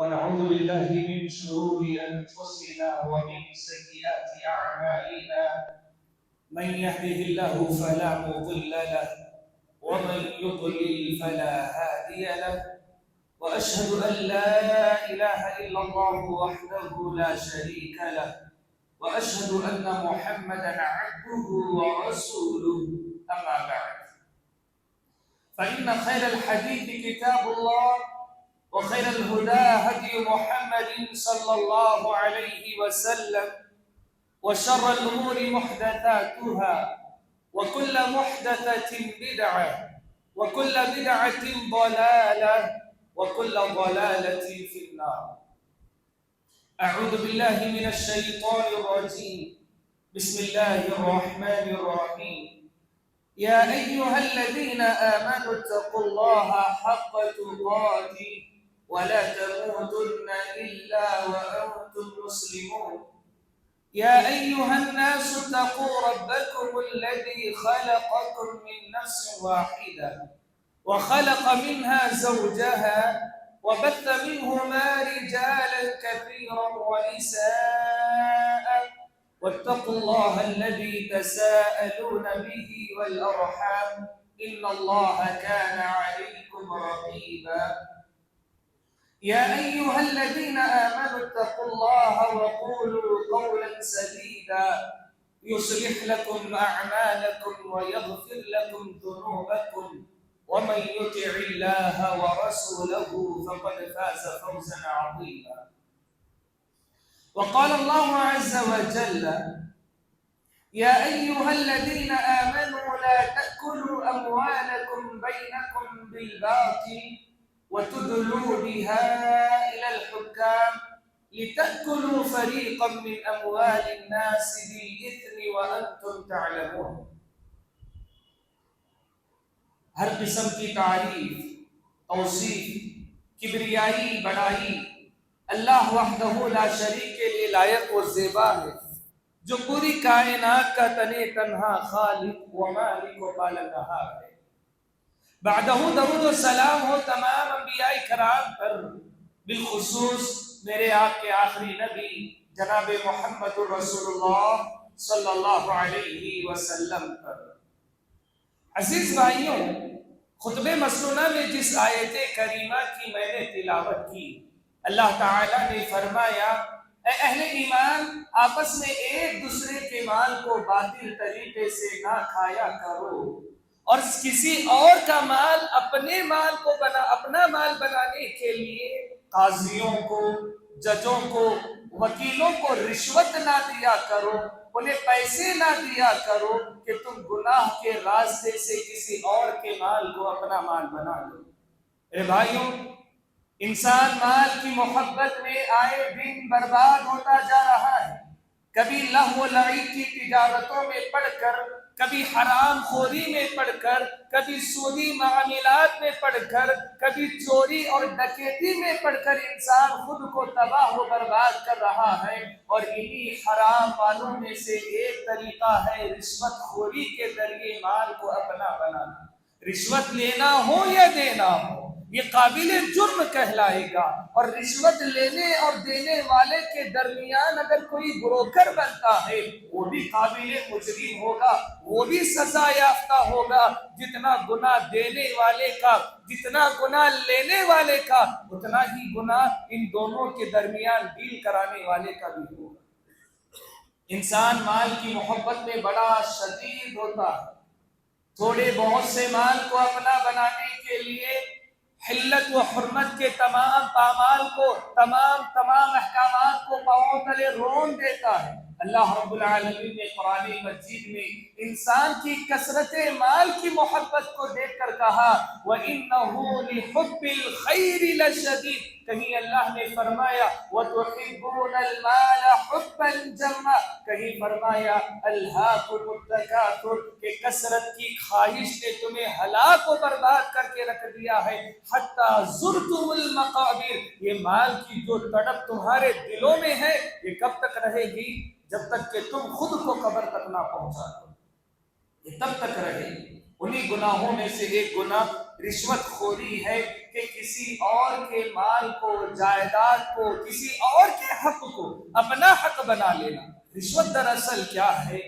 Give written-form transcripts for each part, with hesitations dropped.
ونعوذ بالله من شرور أنفسنا ومن سيئات أعمالنا. من يهده الله فلا مضل له ومن يضلل فلا هادي له، وأشهد أن لا إله إلا الله وحده لا شريك له، وأشهد أن محمدا عبده ورسوله. أما بعد، فإن خير الحديث كتاب الله، وخير الهدى هدي محمد صلى الله عليه وسلم، وشر الأمور محدثاتها، وكل محدثة بدعة، وكل بدعة ضلالة، وكل ضلالة في النار. أعوذ بالله من الشيطان الرجيم. بسم الله الرحمن الرحيم. يا أيها الذين آمنوا اتقوا الله حق تقاته ولا تموتن إلا وأنتم مسلمون. يا أيها الناس اتقوا ربكم الذي خلقكم من نفس واحدة وخلق منها زوجها وبث منهما رجالا كثيرا ونساء، واتقوا الله الذي تساءلون به والأرحام إن الله كان عليكم رقيبا. يا أيها الذين آمنوا اتقوا الله وقولوا قولا سديدا يصلح لكم أعمالكم ويغفر لكم ذنوبكم، ومن يطع الله ورسوله فقد فاز فوزا عظيما. وقال الله عز وجل: يا أيها الذين آمنوا لا تأكلوا أموالكم بينكم بالباطل وتدلوا بها إلى الحكام لتأكلوا فريقا من أموال الناس بالإثم وأنتم تعلمون. ہر قسم کی تعریف، توصیف، کبریائی، بڑائی اللہ وحدہ لا شریک کے لیے لائق و زیبا ہے، جو پوری کائنات کا تنے تنہا خالق و مالک و پالنہار ہے۔ بعدہ درود و سلام ہو تمام انبیاء کرام پر، بالخصوص میرے آپ کے آخری نبی جناب محمد رسول اللہ صلی اللہ علیہ وسلم پر۔ عزیز بھائیوں، خطبہ مسنونہ میں جس آیت کریمہ کی میں نے تلاوت کی، اللہ تعالیٰ نے فرمایا: اے اہل ایمان، آپس میں ایک دوسرے کے مال کو باطل طریقے سے نہ کھایا کرو، اور کسی اور کا مال اپنے مال کو اپنا مال بنانے کے لیے قاضیوں کو، ججوں کو، وکیلوں کو رشوت نہ دیا کرو، انہیں پیسے نہ دیا کرو کہ تم گناہ کے راستے سے کسی اور کے مال کو اپنا مال بنا لو۔ اے بھائیوں، انسان مال کی محبت میں آئے دن برباد ہوتا جا رہا ہے، کبھی لہو و لعب کی تجارتوں میں پڑ کر، کبھی حرام خوری میں پڑ کر، کبھی سودی معاملات میں پڑ کر، کبھی چوری اور ڈکیتی میں پڑ کر انسان خود کو تباہ و برباد کر رہا ہے۔ اور انہی حرام مالوں میں سے ایک طریقہ ہے رشوت خوری کے ذریعے مال کو اپنا بنانا۔ رشوت لینا ہو یا دینا ہو، یہ قابل جرم کہلائے گا، اور رشوت لینے اور دینے والے کے درمیان اگر کوئی بروکر بنتا ہے وہ بھی قابل مجرم ہوگا، وہ بھی سزا یافتہ ہوگا۔ جتنا گناہ دینے والے کا، جتنا گناہ لینے والے کا، اتنا ہی گناہ ان دونوں کے درمیان ڈیل کرانے والے کا بھی ہوگا۔ انسان مال کی محبت میں بڑا شدید ہوتا ہے، تھوڑے بہت سے مال کو اپنا بنانے کے لیے حلت و حرمت کے تمام اعمال کو، تمام احکامات کو پاؤں تلے رون دیتا ہے۔ اللہ رب العالمین نے قرآن مجید میں انسان کی کثرت مال کی محبت کو دیکھ کر کہا وَإِنَّهُ لِحُبِّ الْخَيْرِ لَشَدِيدٌ، کہیں اللہ نے فرمایا وَتُحِبُّونَ الْمَالَ حُبًّا جَمًّا، کہیں فرمایا أَلْهَاكُمُ التَّكَاثُرُ، کہ کثرت کی خواہش نے تمہیں ہلاک و برباد کر کے رکھ دیا ہے۔ حَتَّى زُرْتُمُ الْمَقَابِرَ، یہ مال کی جو تڑپ تمہارے دلوں میں ہے یہ کب تک رہے گی؟ جب تک کہ تم خود کو قبر تک نہ پہنچا دو، یہ تب تک رہے گی۔ انہی گناہوں میں سے ایک گناہ رشوت خوری ہے کہ کسی اور کے مال کو، جائیداد کو، کسی اور کے حق کو اپنا حق بنا لینا۔ رشوت دراصل کیا ہے؟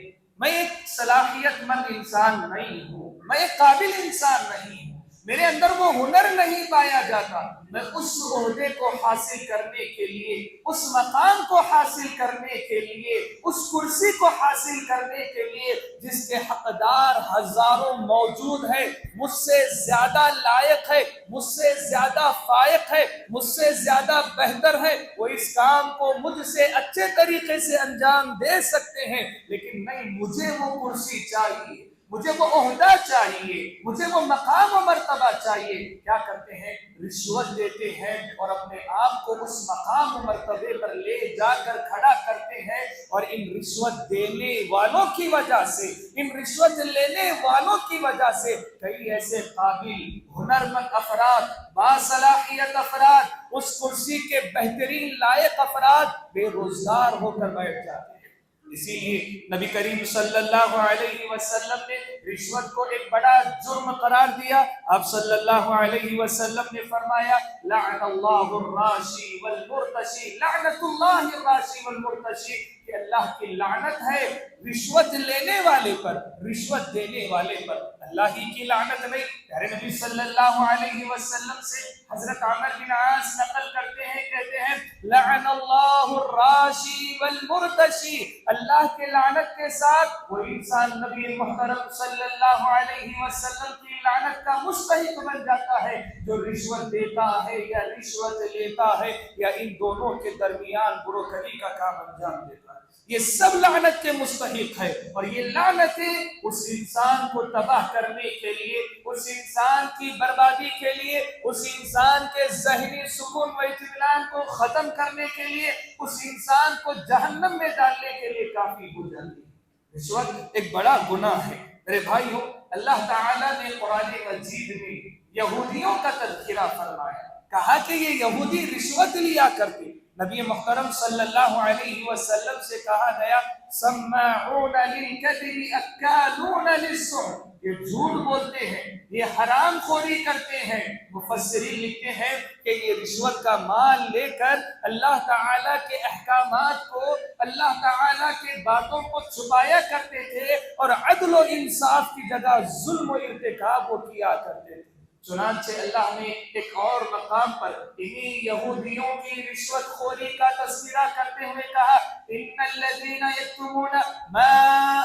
میں ایک صلاحیت مند انسان نہیں ہوں، میں ایک قابل انسان نہیں ہوں، میرے اندر وہ ہنر نہیں پایا جاتا، میں اس عہدے کو حاصل کرنے کے لیے، اس مقام کو حاصل کرنے کے لیے، اس کرسی کو حاصل کرنے کے لیے جس کے حقدار ہزاروں موجود ہیں، مجھ سے زیادہ لائق ہے، مجھ سے زیادہ فائق ہے، مجھ سے زیادہ بہتر ہے، وہ اس کام کو مجھ سے اچھے طریقے سے انجام دے سکتے ہیں، لیکن نہیں، مجھے وہ کرسی چاہیے، مجھے وہ عہدہ چاہیے، مجھے وہ مقام و مرتبہ چاہیے۔ کیا کرتے ہیں؟ رشوت دیتے ہیں اور اپنے آپ کو اس مقام و مرتبے پر لے جا کر کھڑا کرتے ہیں، اور ان رشوت دینے والوں کی وجہ سے، ان رشوت لینے والوں کی وجہ سے کئی ایسے قابل، ہنرمند افراد، باصلاحیت افراد، اس کرسی کے بہترین لائق افراد بے روزگار ہو کر بیٹھ جاتے ہیں۔ اسی لیے نبی کریم صلی اللہ علیہ وسلم نے رشوت کو ایک بڑا جرم قرار دیا۔ آپ صلی اللہ علیہ وسلم نے فرمایا لعن اللہ الراشی والمرتشی، لعنت اللہ الراشی والمرتشی، کہ اللہ کی لعنت ہے رشوت لینے والے پر، رشوت دینے والے پر، اللہ ہی کی لعنت نہیں۔ پیارے نبی صلی اللہ علیہ وسلم سے حضرت عمر بن عاص نقل کرتے ہیں، کہتے ہیں لعن اللہ الراشی والمرتشی، اللہ کے لعنت کے ساتھ وہ انسان نبی محترم صلی اللہ علیہ وسلم کی لعنت کا مستحق بن جاتا ہے جو رشوت دیتا ہے یا رشوت لیتا ہے یا ان دونوں کے درمیان بروکری کا کام انجام دیتا ہے۔ یہ سب لعنت کے مستحق ہے، اور یہ لعنتیں اس انسان کو تباہ کرنے کے لیے، اس انسان کی بربادی کے لیے، اس انسان کے ذہنی سکون و اطمینان کو ختم کرنے کے لیے، اس انسان کو جہنم میں ڈالنے کے لیے کافی ہو جاتی ہے۔ رشوت ایک بڑا گناہ ہے میرے بھائیو۔ اللہ تعالیٰ نے قرآن مجید میں یہودیوں کا تذکرہ فرمایا، کہا کہ یہ یہودی رشوت لیا کرتے۔ نبی محترم صلی اللہ علیہ وسلم سے کہا گیا سماعون للکذب اکالون للسحت، یہ جھوٹ بولتے ہیں، یہ حرام خوری کرتے ہیں۔ مفسرین لکھتے ہیں کہ یہ رشوت کا مال لے کر اللہ تعالیٰ کے احکامات کو، اللہ تعالیٰ کے باتوں کو چھپایا کرتے تھے، اور عدل و انصاف کی جگہ ظلم و ارتکاب کو کیا کرتے تھے۔ چنانچہ اللہ نے ایک اور مقام پر انہی یہودیوں کی رشوت خوری کا تذکرہ کرتے ہوئے کہا ان الذين يكتمون ما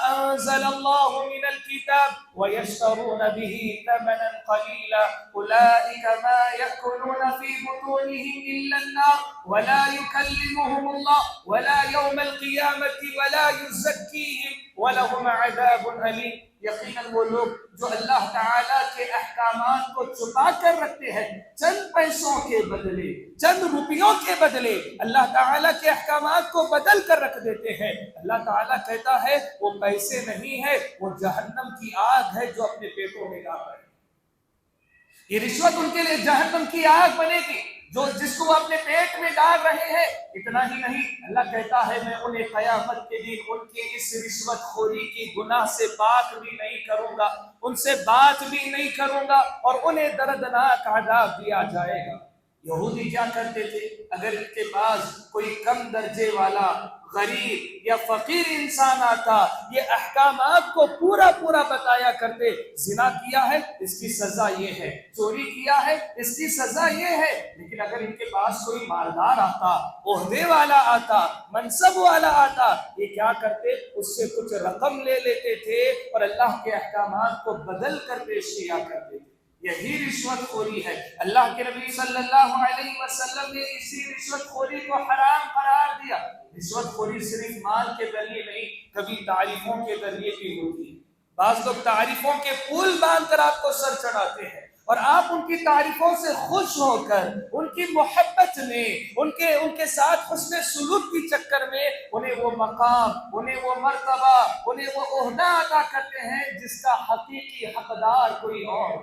انزل الله من الكتاب ويشترون به ثمنا قليلا اولئك ما يأكلون في بطونهم الا النار ولا يكلمهم الله ولا يوم القيامة ولا يزكيهم ولهم عذاب أليم۔ یقیناً وہ لوگ جو اللہ تعالیٰ کے احکامات کو چھپا کر رکھتے ہیں، چند پیسوں کے بدلے، چند روپیوں کے بدلے اللہ تعالیٰ کے احکامات کو بدل کر رکھ دیتے ہیں، اللہ تعالیٰ کہتا ہے وہ پیسے نہیں ہے، وہ جہنم کی آگ ہے جو اپنے پیٹوں میں ڈال رہے ہیں۔ یہ رشوت ان کے لیے جہنم کی آگ بنے گی جو جس کو وہ اپنے پیٹ میں ڈال رہے ہیں۔ اتنا ہی نہیں، اللہ کہتا ہے میں انہیں قیامت کے دن ان کے اس رشوت خوری کی گناہ سے پاک بھی نہیں کروں گا، ان سے بات بھی نہیں کروں گا، اور انہیں دردناک عذاب دیا جائے گا۔ یہودی کیا کرتے تھے؟ اگر ان کے پاس کوئی کم درجے والا غریب یا فقیر انسان آتا، یہ احکامات کو پورا پورا بتایا کرتے، زنا کیا ہے اس کی سزا یہ ہے، چوری کیا ہے اس کی سزا یہ ہے۔ لیکن اگر ان کے پاس کوئی مالدار آتا، عہدے والا آتا، منصب والا آتا، یہ کیا کرتے؟ اس سے کچھ رقم لے لیتے تھے اور اللہ کے احکامات کو بدل کر پیش کیا کرتے تھے۔ یہی رشوت خوری ہے۔ اللہ کے نبی صلی اللہ علیہ وسلم نے اسی رشوت خوری کو حرام قرار دیا۔ رشوت خوری صرف مال کے ذریعے نہیں، کبھی تعریفوں کے ذریعے بھی ہوتی ہے۔ بعض لوگ تعریفوں کے پھول باندھ کر آپ کو سر چڑھاتے ہیں، اور آپ ان کی تعریفوں سے خوش ہو کر، ان کی محبت میں، ان کے ساتھ حسن سلوک کی چکر میں انہیں وہ مقام، انہیں وہ مرتبہ، انہیں وہ عہدہ عطا کرتے ہیں جس کا حقیقی حقدار کوئی اور۔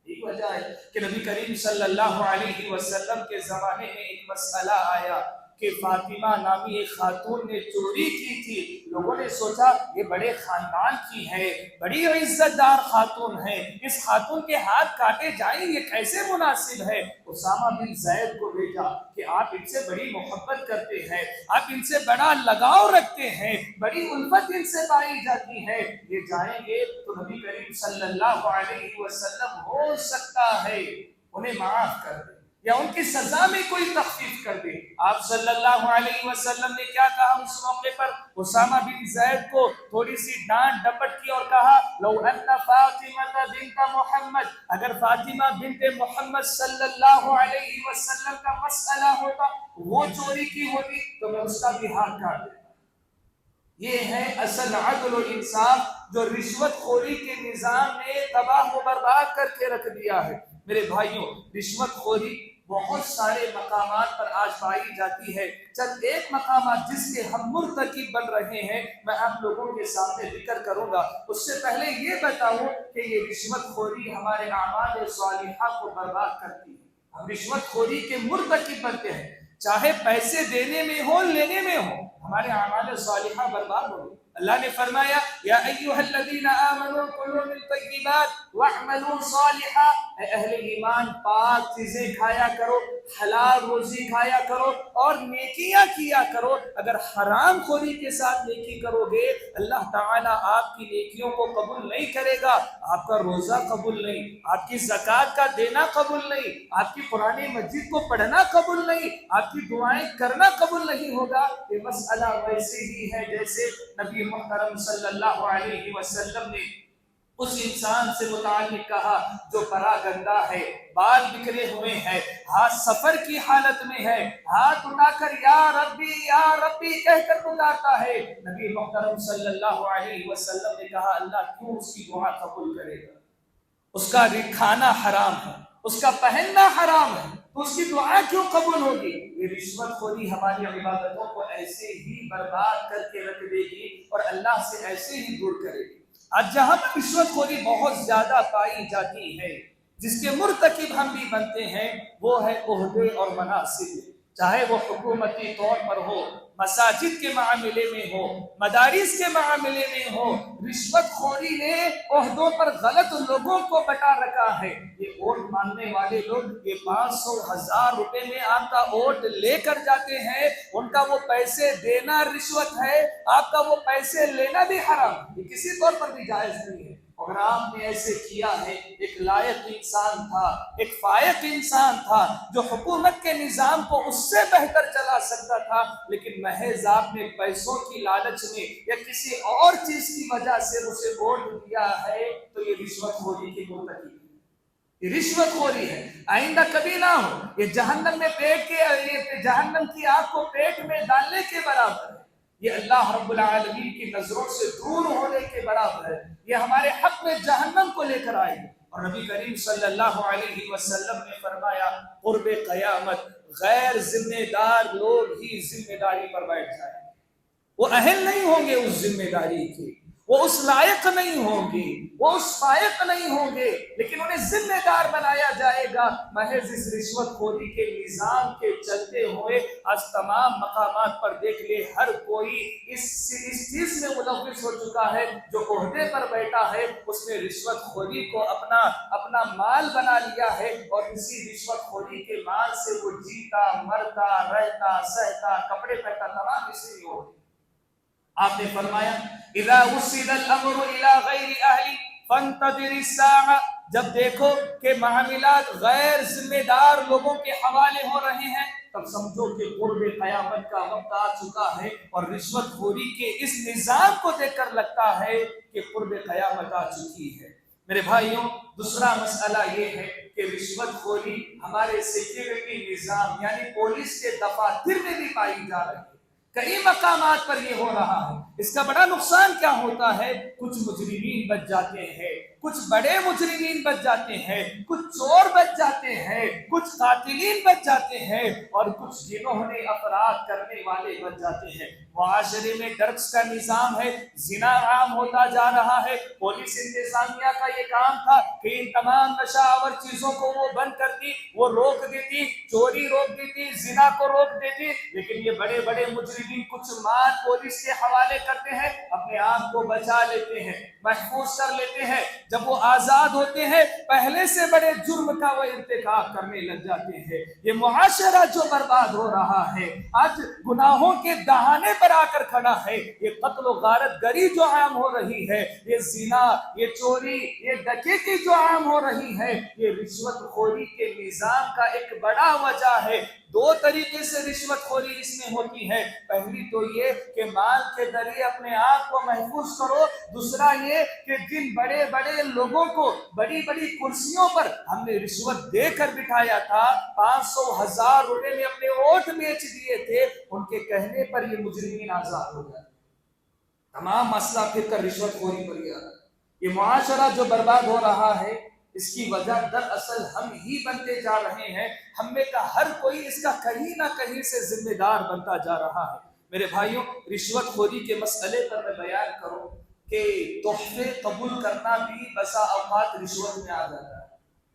یہی وجہ ہے کہ نبی کریم صلی اللہ علیہ وسلم کے زمانے میں ایک مسئلہ آیا کہ فاطمہ نامی ایک خاتون نے چوری کی تھی. لوگوں نے سوچا یہ بڑے خاندان کی ہے, بڑی عزت دار خاتون ہے, اس خاتون کے ہاتھ کاٹے جائیں یہ کیسے مناسب ہے. اسامہ بن زید کو بھیجا کہ آپ ان سے بڑی محبت کرتے ہیں, آپ ان سے بڑا لگاؤ رکھتے ہیں, بڑی الفت ان سے پائی جاتی ہے, یہ جائیں گے تو نبی کریم صلی اللہ علیہ وسلم ہو سکتا ہے انہیں معاف کر دے یا ان کی سزا میں کوئی تخفیف کر دے. آپ صلی اللہ علیہ وسلم نے کیا کہا اس موقع پر؟ اسامہ بن زید کو تھوڑی سی ڈانٹ ڈپٹ کی اور کہا لو ان فاطمہ بنت محمد, اگر فاطمہ بنت محمد صلی اللہ علیہ وسلم کا مسئلہ ہوتا, وہ چوری کی ہوتی تو میں اس کا بھی ہاتھ کاٹ دیتا. یہ ہے اصل عدل و انصاف جو رشوت خوری کے نظام نے تباہ و برباد کر کے رکھ دیا ہے. میرے بھائیوں, رشوت خوری بہت سارے مقامات پر آج پائی جاتی ہے. چند ایک مقامات جس کے ہم مرتکب بن رہے ہیں میں آپ لوگوں کے سامنے ذکر کروں گا. اس سے پہلے یہ بتاؤں کہ یہ رشوت خوری ہمارے اعمال صالحہ کو برباد کرتی ہے. ہم رشوت خوری کے مرتکب بنتے ہیں, چاہے پیسے دینے میں ہو لینے میں ہو, ہمارے اعمال صالحہ برباد ہو. اللہ نے فرمایا یا ایھا الذین آمنوا کلوا من الطیبات واعملوا صالحا, اے اہل ایمان پاک چیزیں کھایا کرو, حلال روزی کھایا کرو اور نیکیاں کیا کرو. اگر حرام خوری کے ساتھ نیکی کرو گے اللہ تعالیٰ آپ کی نیکیوں کو قبول نہیں کرے گا, آپ کا روزہ قبول نہیں, آپ کی زکوٰۃ کا دینا قبول نہیں, آپ کی قرآن مجید کو پڑھنا قبول نہیں, آپ کی دعائیں کرنا قبول نہیں ہوگا. یہ مسئلہ ویسے ہی ہے جیسے نبی محترم صلی اللہ علیہ وسلم نے اس انسان سے متعلق کہا جو پراگندہ ہے, بال بکھرے ہوئے ہیں, ہاتھ سفر کی حالت میں ہے, ہاتھ اٹھا کر یا ربی کہہ کر پکارتا ہے. نبی محترم صلی اللہ علیہ وسلم نے کہا اللہ کیوں اس کی دعا قبول کرے گا؟ اس کا کھانا حرام ہے, اس کا پہننا حرام ہے, تو اس کی دعا کیوں قبول ہوگی؟ یہ رشوت خوری ہماری عبادتوں کو ایسے ہی برباد کر کے رکھ دے گی اور اللہ سے ایسے ہی دور کرے گی. آج جہاں پر رشوت خوری بہت زیادہ پائی جاتی ہے, جس کے مرتکب ہم بھی بنتے ہیں, وہ ہے عہدے اور مناصب, چاہے وہ حکومتی طور پر ہو, مساجد کے معاملے میں ہو, مدارس کے معاملے میں ہو. رشوت خوری نے عہدوں پر غلط لوگوں کو بٹا رکھا ہے. یہ ووٹ مانگنے والے لوگ یہ 500,000 روپے میں آپ کا ووٹ لے کر جاتے ہیں, ان کا وہ پیسے دینا رشوت ہے, آپ کا وہ پیسے لینا بھی حرام, یہ کسی طور پر بھی جائز نہیں ہے. اگر آپ نے ایسے کیا ہے, ایک لائق انسان تھا, ایک فائق انسان تھا جو حکومت کے نظام کو اس سے بہتر چلا سکتا تھا, لیکن محض آپ نے پیسوں کی لالچ میں یا کسی اور چیز کی وجہ سے اسے ووٹ دیا ہے, تو یہ رشوت خوری کی مرتکب ہے, یہ رشوت خوری ہے. آئندہ کبھی نہ ہو. یہ جہنم میں جہنم کی آگ کو پیٹ میں ڈالنے کے برابر ہے. یہ اللہ رب العالمین کی نظروں سے دور ہونے کے برابر ہے. یہ ہمارے حق میں جہنم کو لے کر آئے. اور نبی کریم صلی اللہ علیہ وسلم نے فرمایا قرب قیامت غیر ذمہ دار لوگ ہی ذمہ داری پر بیٹھ جائیں گے. وہ اہل نہیں ہوں گے اس ذمہ داری کے, وہ اس لائق نہیں ہوں گے, وہ اس فائق نہیں ہوں گے, لیکن انہیں ذمہ دار بنایا جائے گا. محض اس رشوت خوری کے نظام کے چلتے ہوئے آج تمام مقامات پر دیکھ لے ہر کوئی اس چیز میں ملوث ہو چکا ہے. جو عہدے پر بیٹھا ہے اس نے رشوت خوری کو اپنا مال بنا لیا ہے, اور اسی رشوت خوری کے مال سے وہ جیتا مرتا رہتا سہتا کپڑے پہنتا تمام اسی میں ہو. آپ نے فرمایا اذا وصل الامر الى غیر اہلی فانتظر الساعہ, جب دیکھو کہ معاملات غیر ذمہ دار لوگوں کے حوالے ہو رہے ہیں تب سمجھو کہ قرب قیامت کا وقت آ چکا ہے. اور رشوت خوری کے اس نظام کو دیکھ کر لگتا ہے کہ قرب قیامت آ چکی ہے. میرے بھائیوں, دوسرا مسئلہ یہ ہے کہ رشوت خوری ہمارے سیکیورٹی نظام یعنی پولیس کے دفاتر میں بھی پائی جا رہی ہے. کئی مقامات پر یہ ہو رہا ہے. اس کا بڑا نقصان کیا ہوتا ہے؟ کچھ مجرمین بچ جاتے ہیں, کچھ بڑے مجرمین بچ جاتے ہیں, کچھ چور بچ جاتے ہیں, کچھ قاتلین بچ جاتے ہیں, اور کچھ جنہوں نے افراد کرنے والے بچ جاتے ہیں. معاشرے میں ڈرگس کا نظام ہے، زنا عام ہوتا جا رہا ہے، پولیس انتظامیہ کا یہ کام تھا کہ ان تمام نشہ آور چیزوں کو وہ بند کرتی، وہ روک دیتی، چوری روک دیتی، زنا کو روک دیتی، لیکن یہ بڑے بڑے مجرمین کچھ مال پولیس کے حوالے کرتے ہیں، اپنے آپ کو بچا لیتے ہیں، محفوظ کر لیتے ہیں، جب وہ آزاد ہوتے ہیں پہلے سے بڑے جرم کا وہ ارتکاب کرنے لگ جاتے ہیں۔ یہ معاشرہ جو برباد ہو رہا ہے، آج گناہوں کے دہانے پر آ کر کھڑا ہے، یہ قتل و غارت گری جو عام ہو رہی ہے، یہ زنا، یہ چوری، یہ ڈکیتی جو عام ہو رہی ہے، یہ رشوت خوری کے نظام کا ایک بڑا وجہ ہے۔ دو طریقے سے رشوت خوری اس میں ہوتی ہے، پہلی تو یہ کہ مال کے ذریعے اپنے آپ کو محفوظ کرو، دوسرا یہ کہ جن بڑے بڑے لوگوں کو بڑی بڑی کرسیوں پر ہم نے رشوت دے کر بٹھایا تھا، 500,000 روپے میں اپنے ووٹ بیچ دیے تھے، ان کے کہنے پر یہ مجرمین آزاد ہو گئے۔ تمام مسئلہ پھر کر رشوت خوری پر گیا۔ یہ معاشرہ جو برباد ہو رہا ہے، اس کی وجہ دراصل ہم ہی بنتے جا رہے ہیں، ہم میں کا ہر کوئی اس کا کہیں نہ کہیں سے ذمہ دار بنتا جا رہا ہے۔ میرے بھائیوں، رشوت خوری کے مسئلے پر میں بیان کروں کہ تحفے قبول کرنا بھی بسا اوقات رشوت میں آ جاتا ہے۔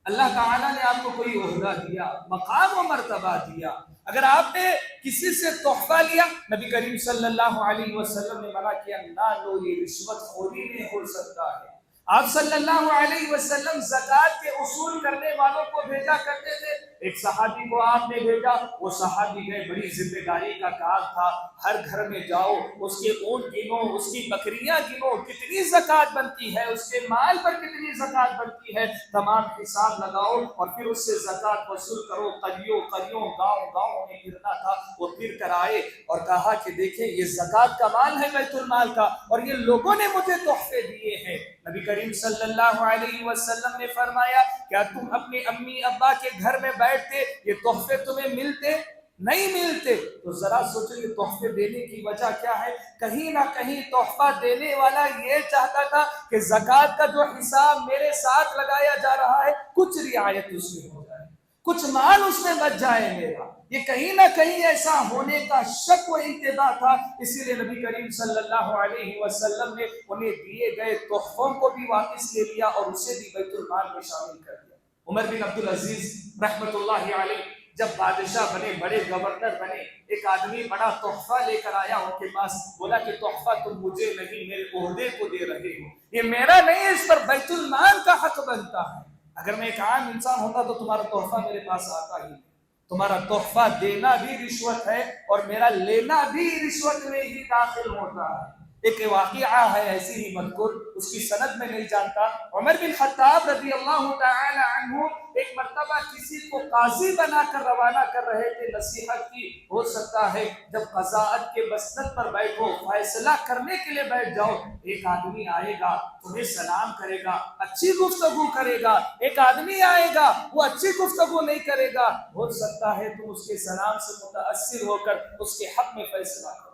اللہ تعالیٰ نے آپ کو کوئی عہدہ دیا، مقام و مرتبہ دیا، اگر آپ نے کسی سے تحفہ لیا، نبی کریم صلی اللہ علیہ وسلم نے منع کیا، نہ لو، یہ رشوت خوری میں ہو سکتا ہے۔ آپ صلی اللہ علیہ وسلم زکوٰۃ کے اصول کرنے والوں کو بھیجا کرتے تھے، ایک صحابی کو آپ نے بھیجا، وہ صحابی گئے، بڑی ذمہ داری کا کام تھا، ہر گھر میں جاؤ، اس کے اونٹ گنو، اس کی بکریاں گنو، کتنی زکوٰۃ بنتی ہے، اس کے مال پر کتنی زکوٰۃ بنتی ہے، تمام حساب لگاؤ اور پھر اس سے زکوٰۃ وصول کرو۔ قریوں قریوں گاؤں گاؤں میں پھرنا تھا، وہ پھر کر آئے اور کہا کہ دیکھیں یہ زکوٰۃ کا مال ہے بیت المال کا، اور یہ لوگوں نے مجھے تحفے دیے ہیں۔ نبی کریم صلی اللہ علیہ وسلم نے فرمایا، کیا تم اپنے امی ابا کے گھر میں بیٹھتے، یہ تحفے تمہیں ملتے؟ نہیں ملتے۔ تو ذرا سوچو یہ تحفے دینے کی وجہ کیا ہے؟ کہیں نہ کہیں تحفہ دینے والا یہ چاہتا تھا کہ زکوٰۃ کا جو حساب میرے ساتھ لگایا جا رہا ہے کچھ رعایت اس میں ہو جائے، کچھ مال اس میں بچ جائے میرا۔ یہ کہیں نہ کہیں ایسا ہونے کا شک و انتباہ تھا، اسی لیے نبی کریم صلی اللہ علیہ وسلم نے انہیں دیے گئے تحفوں کو بھی واپس لے لیا اور اسے بھی بیت المال میں شامل کر دیا۔ عمر بن عبدالعزیز رحمۃ اللہ علیہ جب بادشاہ بنے، بڑے گورنر بنے، ایک آدمی بڑا تحفہ لے کر آیا ان کے پاس، بولا کہ تحفہ تم مجھے نہیں میرے عہدے کو دے رہے ہو، یہ میرا نہیں، اس پر بیت المال کا حق بنتا ہے۔ اگر میں ایک عام انسان ہوتا تو تمہارا تحفہ میرے پاس آتا ہی نہیں۔ تمہارا تحفہ دینا بھی رشوت ہے اور میرا لینا بھی رشوت میں ہی داخل ہوتا ہے۔ ایک واقعہ ہے ایسی ہی مذکور، اس کی سند میں نہیں جانتا۔ عمر بن خطاب رضی اللہ تعالی عنہ ایک مرتبہ کسی کو قاضی بنا کر روانہ کر رہے تھے، نصیحت کی، ہو سکتا ہے جب قضاءت کے مسند پر بیٹھو، فیصلہ کرنے کے لیے بیٹھ جاؤ، ایک آدمی آئے گا تمہیں سلام کرے گا، اچھی گفتگو کرے گا، ایک آدمی آئے گا وہ اچھی گفتگو نہیں کرے گا، ہو سکتا ہے تم اس کے سلام سے متاثر ہو کر اس کے حق میں فیصلہ کرو۔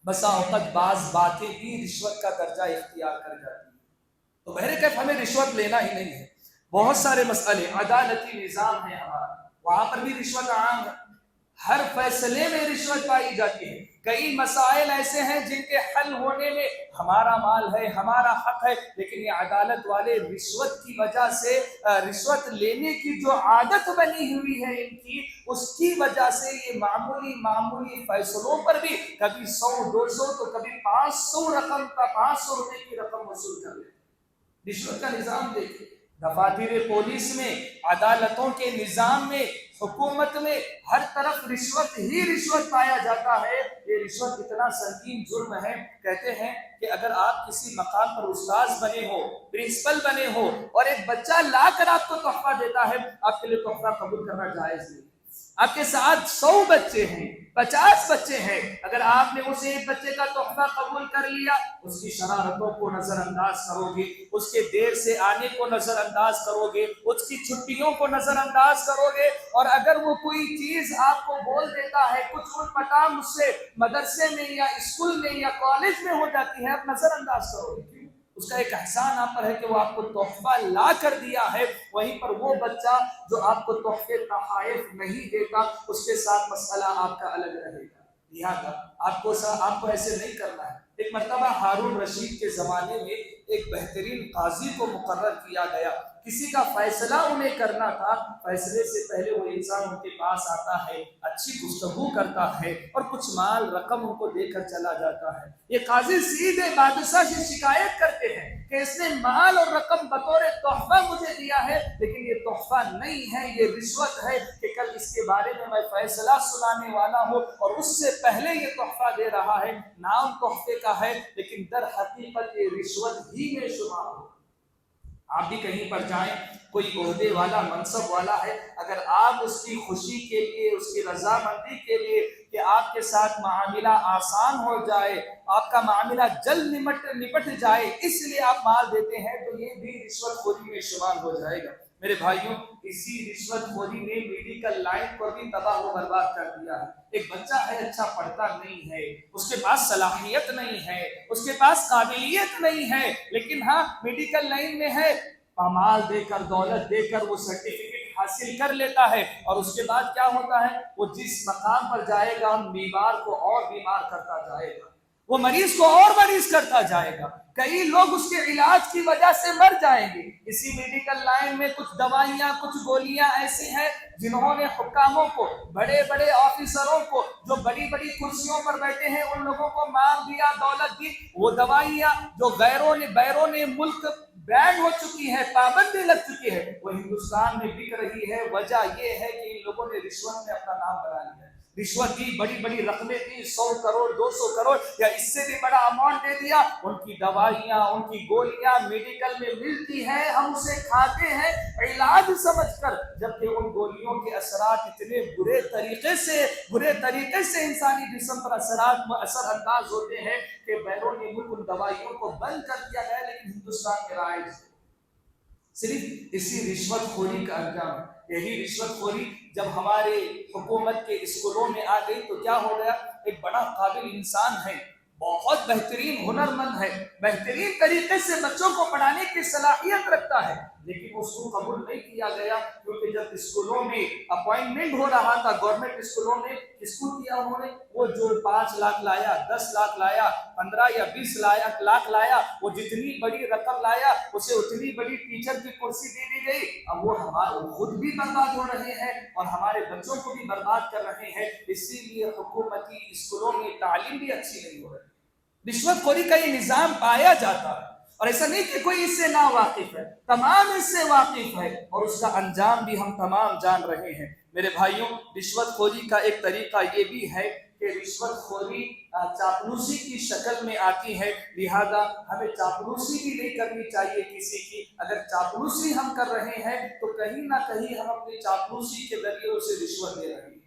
بسا اوقات بعض باتیں بھی رشوت کا درجہ اختیار کر جاتی ہیں، تو بہرکیف ہمیں رشوت لینا ہی نہیں ہے۔ بہت سارے مسئلے، عدالتی نظام ہے ہمارا، وہاں پر بھی رشوت عام ہے، ہر فیصلے میں رشوت پائی جاتی ہے۔ کئی مسائل ایسے ہیں جن کے حل ہونے میں ہمارا مال ہے، ہمارا حق ہے، لیکن یہ عدالت والے رشوت کی وجہ سے، رشوت لینے کی جو عادت بنی ہوئی ہے ان کی، اس کی وجہ سے یہ معمولی فیصلوں پر بھی کبھی 100 200 تو کبھی 500 روپے کی رقم وصول کر لیتے ہیں۔ رشوت کا نظام دیکھیں، دفاتر پولیس میں، عدالتوں کے نظام میں، حکومت میں، ہر طرف رشوت ہی رشوت پایا جاتا ہے۔ یہ رشوت اتنا سنگین جرم ہے، کہتے ہیں کہ اگر آپ کسی مقام پر استاذ بنے ہو، پرنسپل بنے ہو، اور ایک بچہ لا کر آپ کو تحفہ دیتا ہے، آپ کے لیے تحفہ قبول کرنا جائز نہیں۔ آپ کے ساتھ 100 بچے ہیں، 50 بچے ہیں، اگر آپ نے اس ایک بچے کا تحفہ قبول کر لیا، اس کی شرارتوں کو نظر انداز کرو گے، اس کے دیر سے آنے کو نظر انداز کرو گے، اس کی چھٹیوں کو نظر انداز کرو گے، اور اگر وہ کوئی چیز آپ کو بول دیتا ہے، کچھ اٹ پٹام اس سے مدرسے میں یا اسکول میں یا کالج میں ہو جاتی ہے، آپ نظر انداز کرو گے۔ اس کا ایک احسان آپ پر ہے کہ وہ آپ کو تحفہ لا کر دیا ہے، وہیں پر وہ بچہ جو آپ کو تحفے تحائف نہیں دیتا، اس کے ساتھ مسئلہ آپ کا الگ رہے گا۔ لہٰذا آپ کو ایسے نہیں کرنا ہے۔ ایک مرتبہ ہارون رشید کے زمانے میں ایک بہترین قاضی کو مقرر کیا گیا، کسی کا فیصلہ انہیں کرنا تھا، فیصلے سے پہلے وہ انسان ان کے پاس آتا ہے، اچھی گفتگو کرتا ہے اور کچھ مال رقم ان کو دے کر چلا جاتا ہے۔ یہ قاضی سیدھے بادشاہ سے شکایت کرتے ہیں کہ اس نے مال اور رقم بطور تحفہ مجھے دیا ہے، لیکن یہ تحفہ نہیں ہے، یہ رشوت ہے کہ کل اس کے بارے میں فیصلہ سنانے والا ہوں اور اس سے پہلے یہ تحفہ دے رہا ہے، نام تحفے کا ہے لیکن در حقیقت یہ رشوت ہی میں شمار ہو۔ آپ بھی کہیں پر جائیں، کوئی عہدے والا منصب والا ہے، اگر آپ اس کی خوشی کے لیے، اس کی رضامندی کے لیے کہ آپ کے ساتھ معاملہ آسان ہو جائے، آپ کا معاملہ جلد نپٹ جائے، اس لیے آپ مال دیتے ہیں، تو یہ بھی رشوت خوری میں شمار ہو جائے گا۔ میرے بھائیوں، اسی رشوت خوری نے میڈیکل لائن کو بھی تباہ و برباد کر دیا ہے۔ ایک بچہ ہے، اچھا پڑھتا نہیں ہے، اس کے پاس صلاحیت نہیں ہے، اس کے پاس قابلیت نہیں ہے، لیکن ہاں میڈیکل لائن میں ہے، مال دے کر، دولت دے کر وہ سرٹیفکیٹ حاصل کر لیتا ہے، اور اس کے بعد کیا ہوتا ہے، وہ جس مقام پر جائے گا بیمار کو اور بیمار کرتا جائے گا، وہ مریض کو اور مریض کرتا جائے گا، کئی لوگ اس کے علاج کی وجہ سے مر جائیں گے۔ اسی میڈیکل لائن میں کچھ دوائیاں، کچھ گولیاں ایسی ہیں جنہوں نے حکاموں کو، بڑے بڑے آفیسروں کو جو بڑی بڑی کرسیوں پر بیٹھے ہیں ان لوگوں کو مال دیا، دولت دی، وہ دوائیاں جو بیرون ملک بین ہو چکی ہے، پابندی لگ چکی ہے، وہ ہندوستان میں بک رہی ہے۔ وجہ یہ ہے کہ ان لوگوں نے رشوت میں اپنا نام بنا لیا ہے، رشوت دی، بڑی بڑی رقمیں دی، 100 کروڑ 200 کروڑ یا اس سے بھی بڑا اماؤنٹ دے دیا، ان کی دوائیاں، ان کی گولیاں میڈیکل میں ملتی ہیں، ہم اسے کھاتے ہیں علاج سمجھ کر، جبکہ ان گولیوں کے اثرات اتنے برے طریقے سے انسانی جسم پر اثر انداز ہوتے ہیں کہ بیرون ملک ان دوائیوں کو بند کر دیا گیا، لیکن ہندوستان کے رائج صرف اسی رشوت خوری کا انجام ہے۔ یہی رشوت خوری جب ہمارے حکومت کے اسکولوں میں آ گئی تو کیا ہو گیا، ایک بڑا قابل انسان ہے، بہت بہترین ہنرمند ہے، بہترین طریقے سے بچوں کو پڑھانے کی صلاحیت رکھتا ہے، لیکن اس کو قبول نہیں کیا گیا، کیونکہ جب اسکولوں میں اپوائنٹمنٹ ہو رہا تھا، گورنمنٹ اسکولوں میں کس کو کیا انہوں نے، وہ جو 5 لاکھ لایا، 10 لاکھ لایا، 15 یا 20 لاکھ لایا، وہ جتنی بڑی رقم لایا اسے اتنی بڑی ٹیچر کی کرسی دے دی گئی۔ اب وہ خود بھی برباد ہو رہے ہیں اور ہمارے بچوں کو بھی برباد کر رہے ہیں، اسی لیے حکومتی اسکولوں میں تعلیم بھی اچھی نہیں ہو رہی۔ رشوت خوری کا یہ نظام پایا جاتا ہے، اور ایسا نہیں کہ کوئی اس سے نا واقف ہے، تمام اس سے واقف ہے، اور اس کا انجام بھی ہم تمام جان رہے ہیں۔ میرے بھائیوں، رشوت خوری کا ایک طریقہ یہ بھی ہے کہ رشوت خوری چاپلوسی کی شکل میں آتی ہے، لہذا ہمیں چاپلوسی بھی نہیں کرنی چاہیے کسی کی۔ اگر چاپلوسی ہم کر رہے ہیں تو کہیں نہ کہیں ہم اپنی چاپلوسی کے ذریعے اسے رشوت دے رہے ہیں،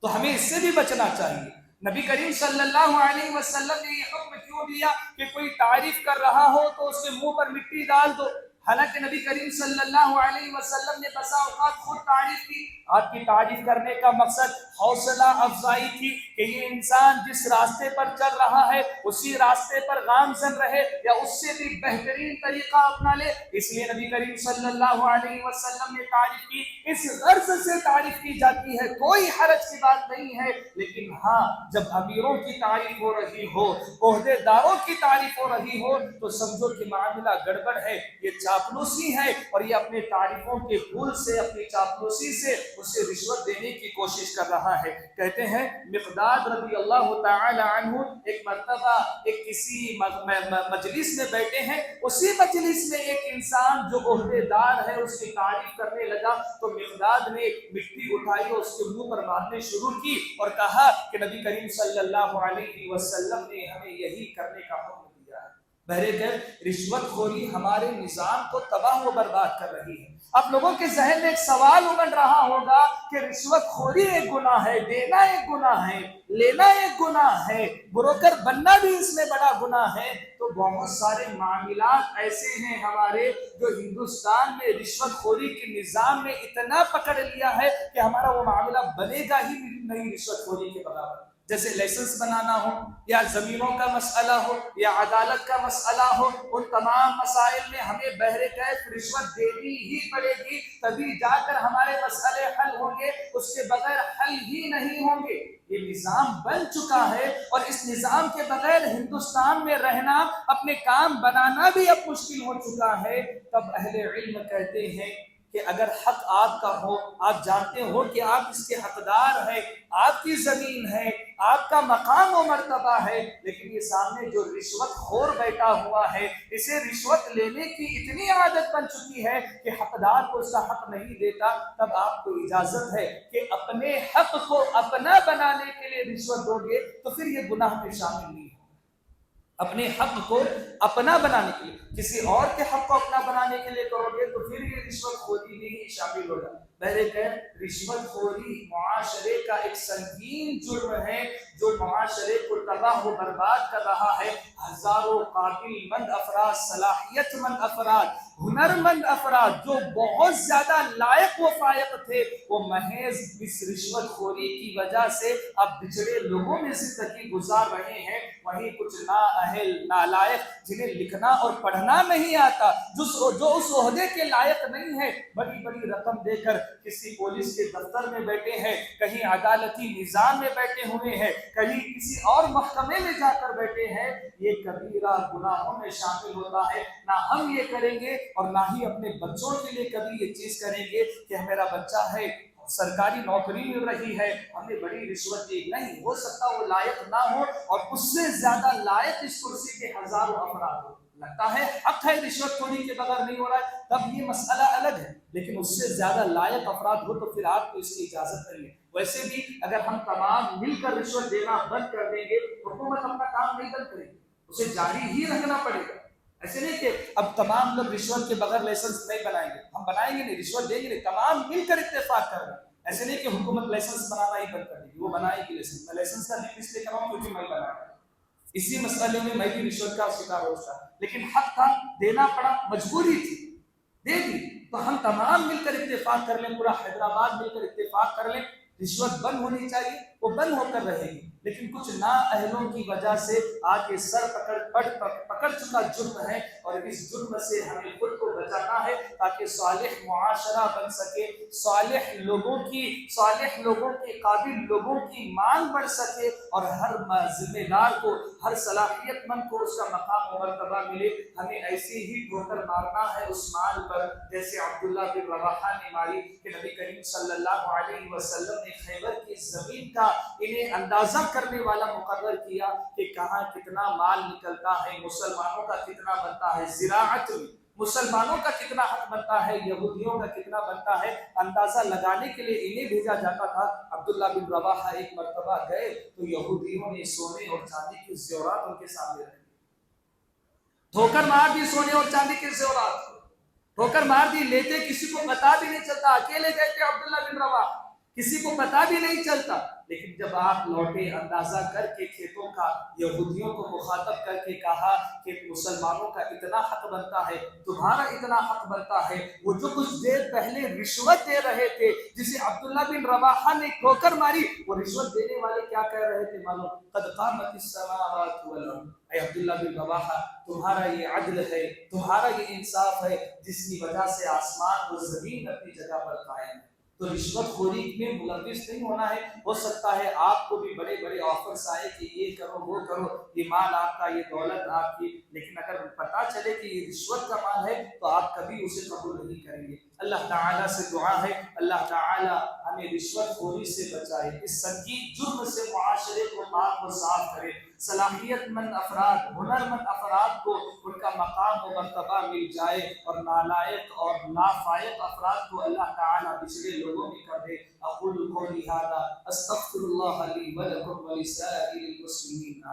تو ہمیں اس سے بھی بچنا چاہیے۔ نبی کریم صلی اللہ علیہ وسلم نے یہ حکم کیوں دیا کہ کوئی تعریف کر رہا ہو تو اس کے منہ پر مٹی ڈال دو؟ حالانکہ نبی کریم صلی اللہ علیہ وسلم نے بسا اوقات خود تعریف کی، آپ کی تعریف کرنے کا مقصد حوصلہ افزائی تھی کہ یہ انسان جس راستے پر چل رہا ہے اسی راستے پر گامزن رہے یا اس سے بھی بہترین طریقہ اپنا لے، اس لیے نبی کریم صلی اللہ علیہ وسلم نے تعریف کی۔ اس غرض سے تعریف کی جاتی ہے، کوئی حرج کی بات نہیں ہے، لیکن ہاں جب امیروں کی تعریف ہو رہی ہو، عہدے داروں کی تعریف ہو رہی ہو تو سمجھو کہ معاملہ گڑبڑ ہے، یہ چاپلوسی ہے، اور یہ اپنے تعریفوں کے پھول سے، اپنی چاپلوسی سے اسے رشوت دینے کی کوشش کر رہا ہے۔ کہتے ہیں مقداد رضی اللہ تعالی عنہ ایک مرتبہ ایک کسی مجلس میں بیٹھے ہیں، اسی مجلس میں ایک انسان جو عہدے دار ہے اس کی تعریف کرنے لگا، تو مقداد نے مٹی اٹھائی اور اس کے منہ پر مارنے شروع کی اور کہا کہ نبی کریم صلی اللہ علیہ وسلم نے ہمیں یہی کرنے کا حکم دیا ہے۔ بہرکیف رشوت خوری ہمارے نظام کو تباہ و برباد کر رہی ہے۔ آپ لوگوں کے ذہن میں ایک سوال امن رہا ہوگا کہ رشوت خوری ایک گناہ ہے، دینا ایک گناہ ہے، لینا ایک گناہ ہے، بروکر بننا بھی اس میں بڑا گناہ ہے، تو بہت سارے معاملات ایسے ہیں ہمارے جو ہندوستان میں رشوت خوری کے نظام نے اتنا پکڑ لیا ہے کہ ہمارا وہ معاملہ بنے گا ہی نہیں رشوت خوری کے برابر۔ جیسے لائسنس بنانا ہو یا زمینوں کا مسئلہ ہو یا عدالت کا مسئلہ ہو، ان تمام مسائل میں ہمیں بہر کیف رشوت دینی ہی پڑے گی، تبھی جا کر ہمارے مسئلے حل ہوں گے، اس کے بغیر حل ہی نہیں ہوں گے۔ یہ نظام بن چکا ہے اور اس نظام کے بغیر ہندوستان میں رہنا، اپنے کام بنانا بھی اب مشکل ہو چکا ہے۔ تب اہل علم کہتے ہیں کہ اگر حق آپ کا ہو، آپ جانتے ہو کہ آپ اس کے حقدار ہیں، آپ کی زمین ہے، آپ کا مقام و مرتبہ ہے، لیکن یہ سامنے جو رشوت خور بیٹھا ہوا ہے، اسے رشوت لینے کی اتنی عادت بن چکی ہے کہ حقدار کو اس کا حق نہیں دیتا، تب آپ کو اجازت ہے کہ اپنے حق کو اپنا بنانے کے لیے رشوت دو گے تو پھر یہ گناہ میں شامل نہیں ہے۔ اپنے حق کو اپنا بنانے کے لیے، کسی اور کے حق کو اپنا بنانے کے لیے کرو گے تو پھر یہ رشوت خوری میں ہی شامل ہوگا۔ بہرکیف رشوت خوری معاشرے کا ایک سنگین جرم ہے جو معاشرے کو تباہ و برباد کر رہا ہے۔ ہزاروں قابل مند افراد، صلاحیت مند افراد، ہنرمند افراد جو بہت زیادہ لائق و فائق تھے، وہ محض اس رشوت خوری کی وجہ سے اب بچڑے لوگوں میں زندگی گزار رہے ہیں۔ وہیں کچھ نااہل، نالائق، جنہیں لکھنا اور پڑھنا نہیں آتا، جو اس عہدے کے لائق نہیں ہے، بڑی بڑی رقم دے کر کسی پولیس کے دفتر میں بیٹھے ہیں، کہیں عدالتی نظام میں بیٹھے ہوئے ہیں، کہیں کسی اور محکمے میں جا کر بیٹھے ہیں، یہ کبیرہ گناہوں میں شامل ہوتا ہے۔ نہ ہم یہ کریں گے اور نہ ہی اپنے بچوں کے لیے کبھی یہ چیز کریں گے کہ میرا بچہ ہے، سرکاری نوکری مل رہی ہے، ہم نے بڑی رشوت دی۔ نہیں، ہو سکتا وہ لائق نہ ہو اور اس سے زیادہ لائق اس کرسی کے ہزاروں افراد ہو۔ لگتا ہے حق ہے رشوت خوری کے بغیر نہیں ہو رہا ہے، تب یہ مسئلہ الگ ہے، لیکن اس سے زیادہ لائق افراد ہو تو پھر آپ کو اس کی اجازت نہیں ہے۔ ویسے بھی اگر ہم تمام مل کر رشوت دینا بند کر دیں گے تو حکومت اپنا کام نہیں بند کرے گی، اسے جاری ہی رکھنا پڑے گا۔ ایسے نہیں کہ اب تمام لوگ رشوت کے بغیر لائسنس نہیں بنائیں گے، ہم بنائیں گے نہیں، رشوت دیں گے نہیں، تمام مل کر اتفاق کر رہے ہیں۔ ایسے نہیں کہ حکومت لائسنس بنانا ہی بند کر دے گی، وہ بنائے گی لائسنس۔ میں لائسنس کا ذکر اس لیے کر رہا ہوں کیونکہ میں بنایا، اسی مسئلے میں میں بھی رشوت کا شکار ہو چکا، لیکن حق تھا، دینا پڑا، مجبوری تھی، دے دی۔ تو ہم تمام مل کر اتفاق کر لیں، پورا حیدرآباد مل کر اتفاق کر لیں، رشوت بند ہونی چاہیے، وہ بند ہو کر رہے گی۔ لیکن کچھ نااہلوں کی وجہ سے آج یہ سر پکڑ چکا جرم ہے، اور اس جرم سے ہمیں خود کو بچانا ہے تاکہ صالح معاشرہ بن سکے، صالح لوگوں کے قابل لوگوں کی مانگ بڑھ سکے، اور ہر ذمہ دار کو، ہر صلاحیت مند کو اس کا مقام و مرتبہ ملے۔ ہمیں ایسی ہی ٹھوکر مارنا ہے اس مال پر جیسے عبداللہ بن رواحہ نے ماری کہ نبی کریم صلی اللہ علیہ وسلم نے خیبر کی زمین کا انہیں اندازہ کرنے والا مقرر کیا کہ کہاں کتنا مال نکلتا ہے، مسلمانوں کا کتنا بنتا ہے، زراعت میں مسلمانوں کا کتنا حق بنتا ہے، یہودیوں کا کتنا بنتا ہے، اندازہ لگانے کے لیے انہیں بھیجا جاتا تھا۔ عبداللہ بن رواحہ ایک مرتبہ گئے تو یہودیوں نے سونے اور چاندی کی زیورات ان کے سامنے رکھی، ٹھوکر مار دی سونے اور چاندی کے زیورات کو، ٹھوکر مار دی، لیتے کسی کو پتا بھی نہیں چلتا، اکیلے گئے تھے عبداللہ بن رواحہ، کسی کو پتا بھی نہیں چلتا۔ لیکن جب آپ لوٹے اندازہ کر کے کھیتوں کا، یہودیوں کو مخاطب کر کے کہا کہ مسلمانوں کا اتنا حق بنتا ہے، تمہارا اتنا حق بنتا ہے، وہ جو کچھ دیر پہلے رشوت دے رہے تھے جسے عبداللہ بن رواحہ نے ٹھوکر ماری، وہ رشوت دینے والے کیا کہہ رہے تھے معلوم؟ قد قامت السماوات والارض، اے عبداللہ بن رواحہ تمہارا یہ عدل ہے، تمہارا یہ انصاف ہے جس کی وجہ سے آسمان و زمین اپنی جگہ پر قائم ہے۔ تو رشوت خوری میں ملوث نہیں ہونا ہے۔ ہو سکتا ہے آپ کو بھی بڑے بڑے آفرز آئے کہ یہ کرو وہ کرو، یہ مال آپ کا، یہ دولت آپ کی، لیکن اگر پتہ چلے کہ یہ رشوت کا مال ہے تو آپ کبھی اسے قبول نہیں کریں گے۔ اللہ تعالیٰ سے دعا ہے اللہ تعالیٰ ہمیں رشوت خوری سے بچائے، اس سنگین جرم سے معاشرے کو پاک و صاف کرے، صلاحیت مند افراد، ہنرمند افراد کو ان کا مقام و مرتبہ مل جائے، اور نالائق اور نافائق افراد کو اللہ تعالیٰ بچڑے لوگوں میں کر دے۔ اقول قولی ھذا استغفر اللہ لی ولکم ولسائر المسلمین۔